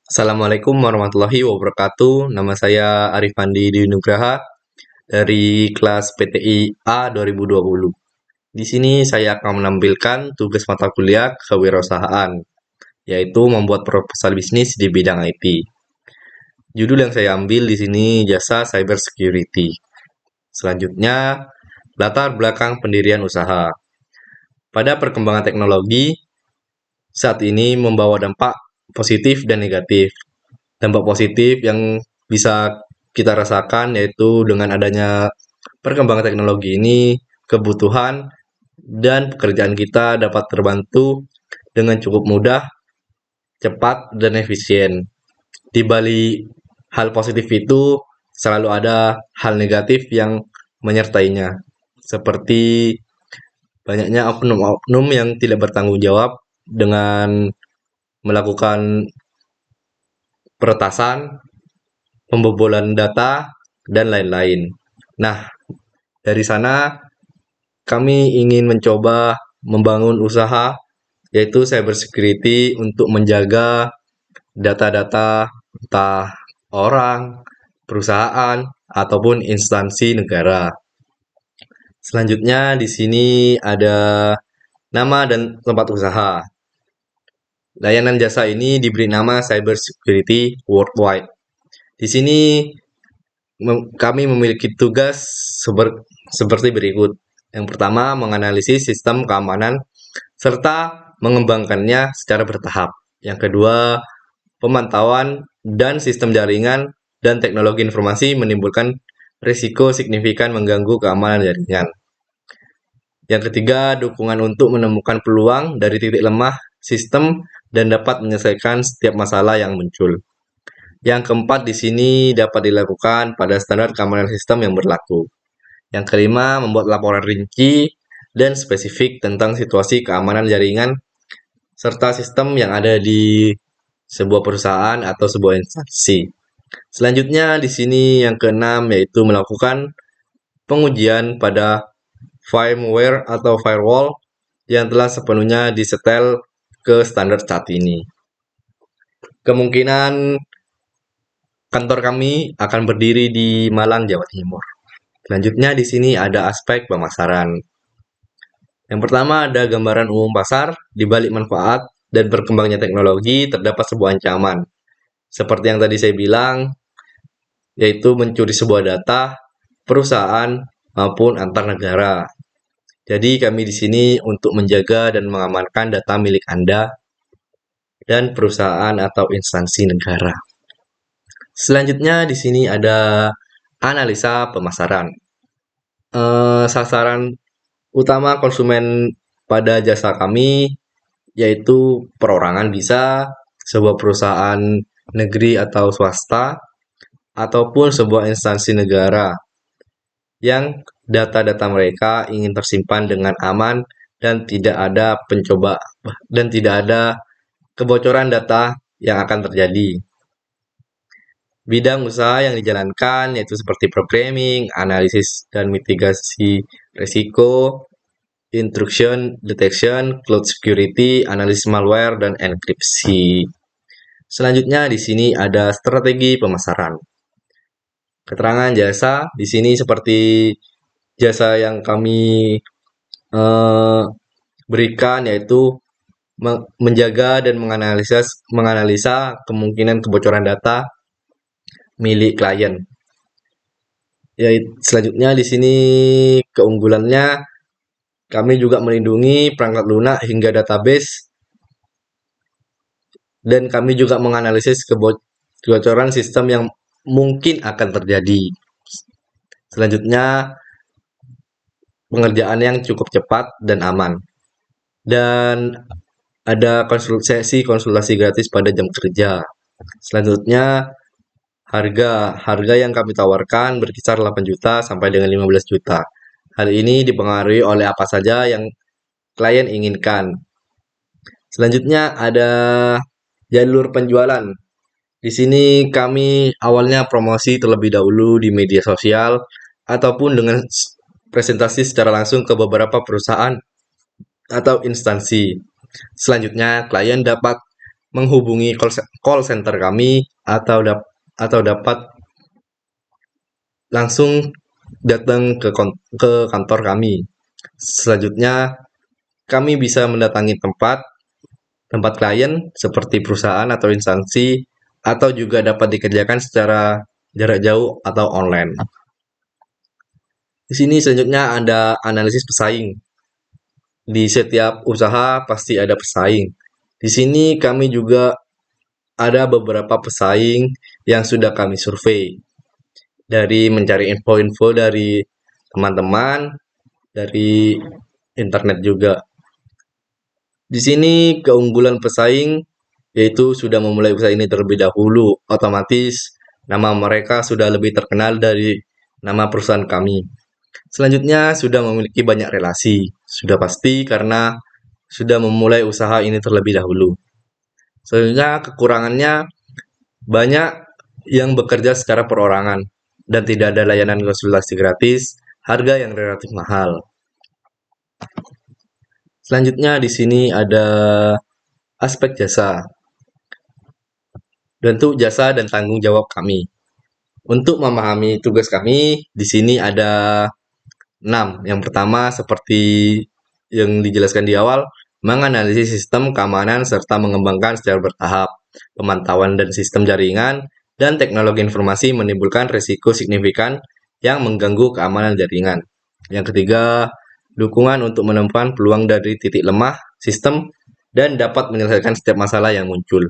Assalamualaikum warahmatullahi wabarakatuh. Nama saya Arif Pandi Dwi Nugraha dari kelas PTI A 2020. Di sini saya akan menampilkan tugas mata kuliah kewirausahaan, yaitu membuat proposal bisnis di bidang IT. Judul yang saya ambil di sini jasa cyber security. Selanjutnya, latar belakang pendirian usaha. Pada perkembangan teknologi, saat ini membawa dampak positif dan negatif. Dampak positif yang bisa kita rasakan yaitu dengan adanya perkembangan teknologi ini, kebutuhan dan pekerjaan kita dapat terbantu dengan cukup mudah, cepat, dan efisien. Di balik hal positif itu selalu ada hal negatif yang menyertainya, seperti banyaknya oknum-oknum yang tidak bertanggung jawab dengan melakukan peretasan, pembobolan data, dan lain-lain. Nah, dari sana kami ingin mencoba membangun usaha yaitu cybersecurity untuk menjaga data-data entah orang, perusahaan, ataupun instansi negara. Selanjutnya di sini ada nama dan tempat usaha. Layanan jasa ini diberi nama Cybersecurity Worldwide. Di sini kami memiliki tugas seperti berikut. Yang pertama, menganalisis sistem keamanan serta mengembangkannya secara bertahap. Yang kedua, pemantauan dan sistem jaringan dan teknologi informasi menimbulkan risiko signifikan mengganggu keamanan jaringan. Yang ketiga, dukungan untuk menemukan peluang dari titik lemah sistem dan dapat menyelesaikan setiap masalah yang muncul. Yang keempat di sini dapat dilakukan pada standar keamanan sistem yang berlaku. Yang kelima, membuat laporan rinci dan spesifik tentang situasi keamanan jaringan serta sistem yang ada di sebuah perusahaan atau sebuah instansi. Selanjutnya di sini yang keenam yaitu melakukan pengujian pada firmware atau firewall yang telah sepenuhnya disetel ke standar saat ini. Kemungkinan kantor kami akan berdiri di Malang, Jawa Timur. Selanjutnya di sini ada aspek pemasaran. Yang pertama ada gambaran umum pasar, di balik manfaat dan berkembangnya teknologi terdapat sebuah ancaman. Seperti yang tadi saya bilang, yaitu mencuri sebuah data perusahaan maupun antar negara. Jadi kami di sini untuk menjaga dan mengamankan data milik Anda dan perusahaan atau instansi negara. Selanjutnya di sini ada analisa pemasaran. Sasaran utama konsumen pada jasa kami yaitu perorangan bisa, sebuah perusahaan negeri atau swasta, ataupun sebuah instansi negara yang data-data mereka ingin tersimpan dengan aman dan tidak ada kebocoran data yang akan terjadi. Bidang usaha yang dijalankan yaitu seperti programming, analisis dan mitigasi risiko, intrusion detection, cloud security, analisis malware, dan enkripsi. Selanjutnya di sini ada strategi pemasaran. Keterangan jasa di sini seperti jasa yang kami berikan yaitu menjaga dan menganalisa kemungkinan kebocoran data milik klien. Ya, selanjutnya di sini keunggulannya kami juga melindungi perangkat lunak hingga database dan kami juga menganalisis kebocoran sistem yang mungkin akan terjadi. Selanjutnya pengerjaan yang cukup cepat dan aman. Dan ada sesi konsultasi gratis pada jam kerja. Selanjutnya harga yang kami tawarkan berkisar 8 juta sampai dengan 15 juta. Hal ini dipengaruhi oleh apa saja yang klien inginkan. Selanjutnya ada jalur penjualan. Di sini kami awalnya promosi terlebih dahulu di media sosial ataupun dengan presentasi secara langsung ke beberapa perusahaan atau instansi. Selanjutnya klien dapat menghubungi call center kami atau dapat langsung datang ke kantor kami. Selanjutnya, kami bisa mendatangi tempat klien seperti perusahaan atau instansi, atau juga dapat dikerjakan secara jarak jauh atau online. Di sini selanjutnya ada analisis pesaing. Di setiap usaha pasti ada pesaing. Di sini kami juga ada beberapa pesaing yang sudah kami survei. Dari mencari info-info dari teman-teman, dari internet juga. Di sini keunggulan pesaing yaitu sudah memulai usaha ini terlebih dahulu, otomatis nama mereka sudah lebih terkenal dari nama perusahaan kami. Selanjutnya sudah memiliki banyak relasi, sudah pasti karena sudah memulai usaha ini terlebih dahulu. Selanjutnya kekurangannya banyak yang bekerja secara perorangan dan tidak ada layanan konsultasi gratis, harga yang relatif mahal. Selanjutnya di sini ada aspek jasa. Bentuk jasa dan tanggung jawab kami. Untuk memahami tugas kami, di sini ada 6. Yang pertama seperti yang dijelaskan di awal, menganalisis sistem keamanan serta mengembangkan secara bertahap. Pemantauan dan sistem jaringan dan teknologi informasi menimbulkan risiko signifikan yang mengganggu keamanan jaringan. Yang ketiga, dukungan untuk menemukan peluang dari titik lemah sistem dan dapat menyelesaikan setiap masalah yang muncul.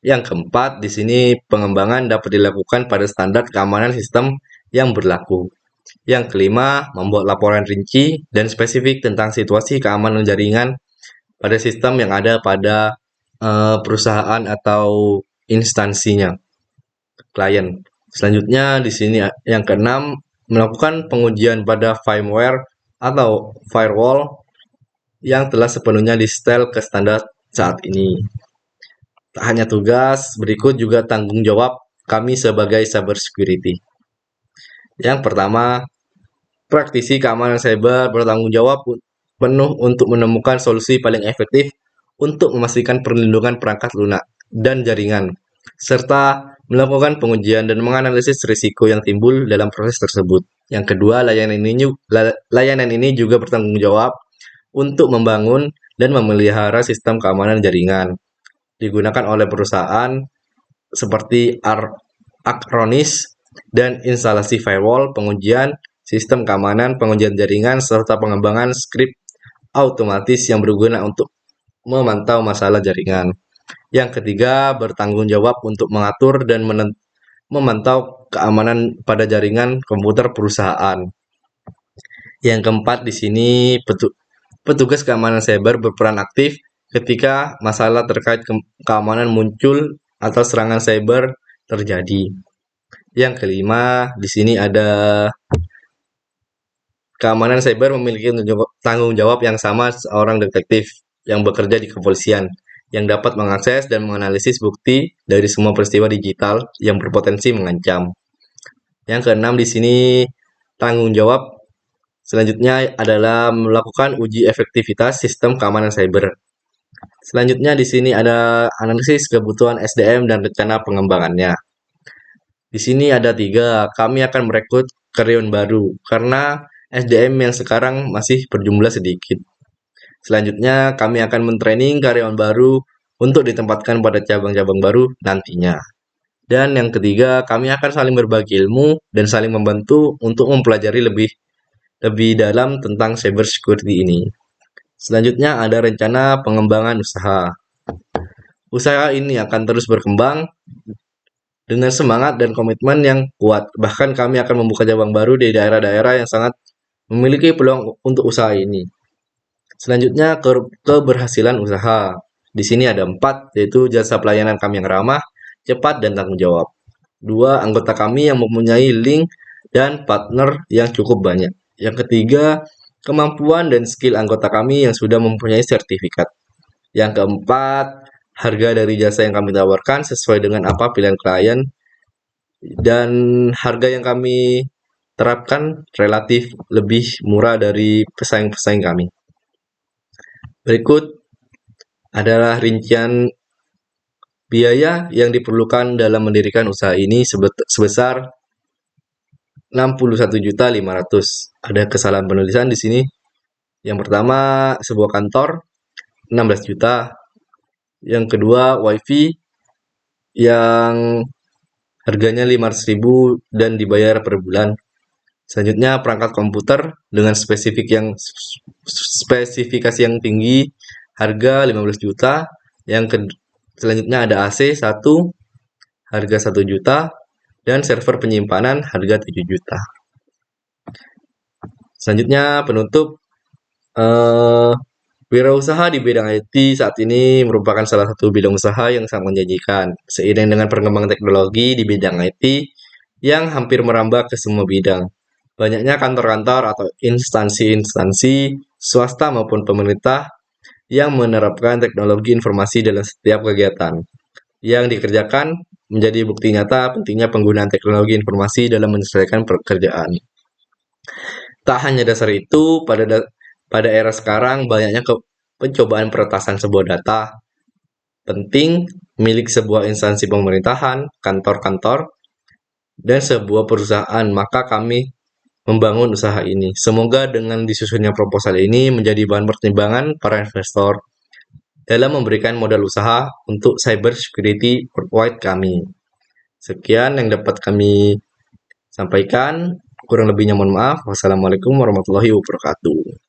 Yang keempat, di sini pengembangan dapat dilakukan pada standar keamanan sistem yang berlaku. Yang kelima, membuat laporan rinci dan spesifik tentang situasi keamanan jaringan pada sistem yang ada pada perusahaan atau instansinya, klien. Selanjutnya di sini yang keenam, melakukan pengujian pada firmware atau firewall yang telah sepenuhnya di-setel ke standar saat ini. Tak hanya tugas, berikut juga tanggung jawab kami sebagai cyber security. Yang pertama, praktisi keamanan cyber bertanggung jawab penuh untuk menemukan solusi paling efektif untuk memastikan perlindungan perangkat lunak dan jaringan, serta melakukan pengujian dan menganalisis risiko yang timbul dalam proses tersebut. Yang kedua, layanan ini juga bertanggung jawab untuk membangun dan memelihara sistem keamanan jaringan digunakan oleh perusahaan seperti Acronis dan instalasi firewall, pengujian sistem keamanan, pengujian jaringan, serta pengembangan skrip otomatis yang berguna untuk memantau masalah jaringan. Yang ketiga, bertanggung jawab untuk mengatur dan memantau keamanan pada jaringan komputer perusahaan. Yang keempat di sini petugas keamanan cyber berperan aktif ketika masalah terkait keamanan muncul atau serangan cyber terjadi. Yang kelima, di sini ada keamanan cyber memiliki tanggung jawab yang sama seorang detektif yang bekerja di kepolisian yang dapat mengakses dan menganalisis bukti dari semua peristiwa digital yang berpotensi mengancam. Yang keenam di sini tanggung jawab selanjutnya adalah melakukan uji efektivitas sistem keamanan cyber. Selanjutnya di sini ada analisis kebutuhan SDM dan rencana pengembangannya. Di sini ada 3, kami akan merekrut karyawan baru karena SDM yang sekarang masih berjumlah sedikit. Selanjutnya kami akan mentraining karyawan baru untuk ditempatkan pada cabang-cabang baru nantinya. Dan yang ketiga, kami akan saling berbagi ilmu dan saling membantu untuk mempelajari lebih dalam tentang cyber security ini. Selanjutnya ada rencana pengembangan usaha. Usaha ini akan terus berkembang dengan semangat dan komitmen yang kuat. Bahkan kami akan membuka cabang baru di daerah-daerah yang sangat memiliki peluang untuk usaha ini. Selanjutnya keberhasilan usaha. Di sini ada 4, yaitu jasa pelayanan kami yang ramah, cepat, dan tanggung jawab. 2, anggota kami yang mempunyai link dan partner yang cukup banyak. Yang ketiga, kemampuan dan skill anggota kami yang sudah mempunyai sertifikat. Yang keempat, harga dari jasa yang kami tawarkan sesuai dengan apa pilihan klien, dan harga yang kami terapkan relatif lebih murah dari pesaing-pesaing kami. Berikut adalah rincian Biaya yang diperlukan dalam mendirikan usaha ini sebesar 61.500.000. Ada kesalahan penulisan di sini. Yang pertama, sebuah kantor 16 juta. Yang kedua, WiFi yang harganya 500.000 dan dibayar per bulan. Selanjutnya, perangkat komputer dengan spesifikasi yang tinggi, harga 15 juta. Selanjutnya ada AC 1, harga 1 juta. Dan server penyimpanan harga 7 juta. Selanjutnya, penutup. Wirausaha di bidang IT saat ini merupakan salah satu bidang usaha yang sangat menjanjikan. Seiring dengan perkembangan teknologi di bidang IT yang hampir merambah ke semua bidang. Banyaknya kantor-kantor atau instansi-instansi swasta maupun pemerintah yang menerapkan teknologi informasi dalam setiap kegiatan yang dikerjakan menjadi bukti nyata pentingnya penggunaan teknologi informasi dalam menyelesaikan pekerjaan. Tak hanya dasar itu, pada era sekarang banyaknya pencobaan peretasan sebuah data penting milik sebuah instansi pemerintahan, kantor-kantor, dan sebuah perusahaan, maka kami membangun usaha ini. Semoga dengan disusunnya proposal ini menjadi bahan pertimbangan para investor dalam memberikan modal usaha untuk cyber security worldwide kami. Sekian yang dapat kami sampaikan. Kurang lebihnya mohon maaf. Wassalamualaikum warahmatullahi wabarakatuh.